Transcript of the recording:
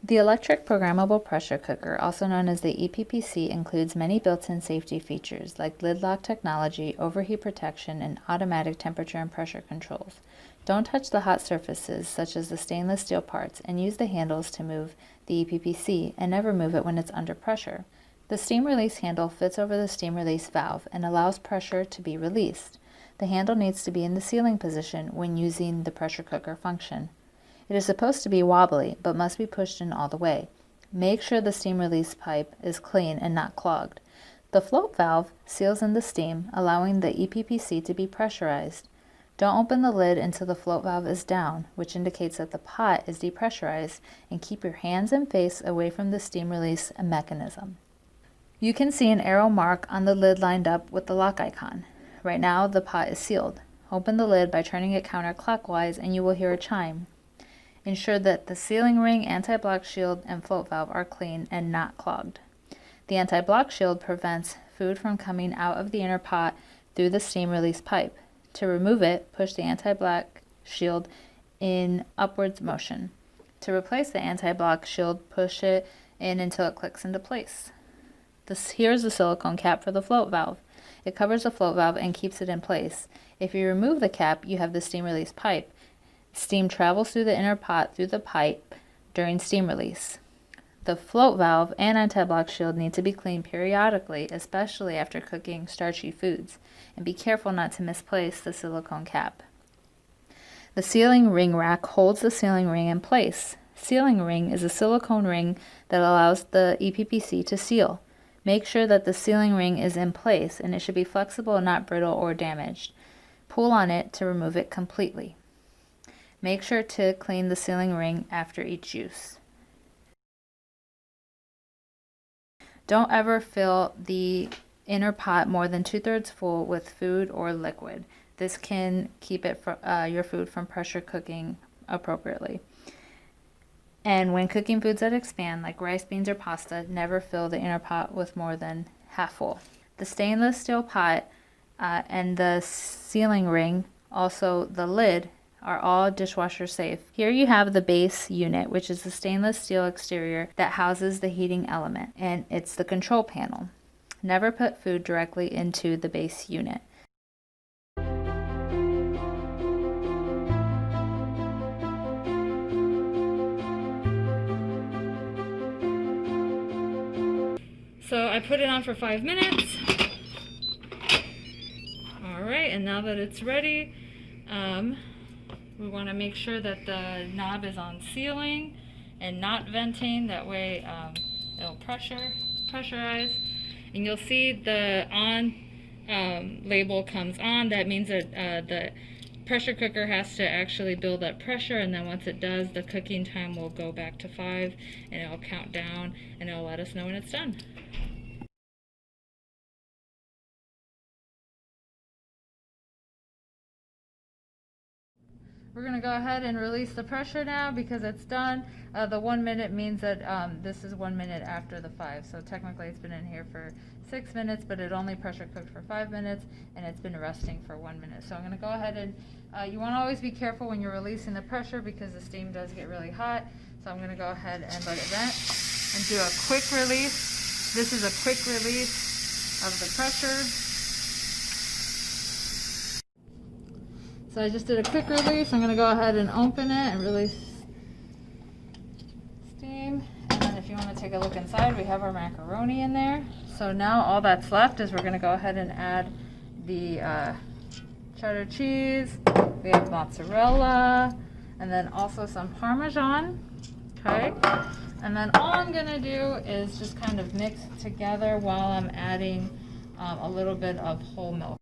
The electric programmable pressure cooker, also known as the EPPC, includes many built-in safety features like lid lock technology, overheat protection, and automatic temperature and pressure controls. Don't touch the hot surfaces, such as the stainless steel parts, and use the handles to move the EPPC, and never move it when it's under pressure. The steam release handle fits over the steam release valve and allows pressure to be released. The handle needs to be in the sealing position when using the pressure cooker function. It is supposed to be wobbly, but must be pushed in all the way. Make sure the steam release pipe is clean and not clogged. The float valve seals in the steam, allowing the EPPC to be pressurized. Don't open the lid until the float valve is down, which indicates that the pot is depressurized, and keep your hands and face away from the steam release mechanism. You can see an arrow mark on the lid lined up with the lock icon. Right now, the pot is sealed. Open the lid by turning it counterclockwise and you will hear a chime. Ensure that the sealing ring, anti-block shield, and float valve are clean and not clogged. The anti-block shield prevents food from coming out of the inner pot through the steam release pipe. To remove it, push the anti-block shield in upwards motion. To replace the anti-block shield, push it in until it clicks into place. Here's the silicone cap for the float valve. It covers the float valve and keeps it in place. If you remove the cap, you have the steam release pipe. Steam travels through the inner pot through the pipe during steam release. The float valve and anti-block shield need to be cleaned periodically, especially after cooking starchy foods, and be careful not to misplace the silicone cap. The sealing ring rack holds the sealing ring in place. Sealing ring is a silicone ring that allows the EPPC to seal. Make sure that the sealing ring is in place, and it should be flexible and not brittle or damaged. Pull on it to remove it completely. Make sure to clean the sealing ring after each use. Don't ever fill the inner pot more than 2/3 full with food or liquid. This can keep your food from pressure cooking appropriately. And when cooking foods that expand, like rice, beans, or pasta, never fill the inner pot with more than half full. The stainless steel pot and the sealing ring, also the lid, are all dishwasher safe. Here you have the base unit, which is the stainless steel exterior that houses the heating element, and it's the control panel. Never put food directly into the base unit. So I put it on for 5 minutes. All right, and now that it's ready, we want to make sure that the knob is on sealing and not venting. That way it'll pressurize. And you'll see the on label comes on. That means that the pressure cooker has to actually build up pressure, and then once it does, the cooking time will go back to 5, and it'll count down, and it'll let us know when it's done. We're going to go ahead and release the pressure now because it's done. The 1 minute means that this is 1 minute after the 5. So technically it's been in here for 6 minutes, but it only pressure cooked for 5 minutes, and it's been resting for 1 minute. So I'm going to go ahead and, you want to always be careful when you're releasing the pressure because the steam does get really hot. So I'm going to go ahead and let it vent and do a quick release. This is a quick release of the pressure. So I just did a quick release. I'm going to go ahead and open it and release steam. And then if you want to take a look inside, we have our macaroni in there. So now all that's left is we're going to go ahead and add the cheddar cheese. We have mozzarella, and then also some Parmesan. Okay. And then all I'm going to do is just kind of mix it together while I'm adding a little bit of whole milk.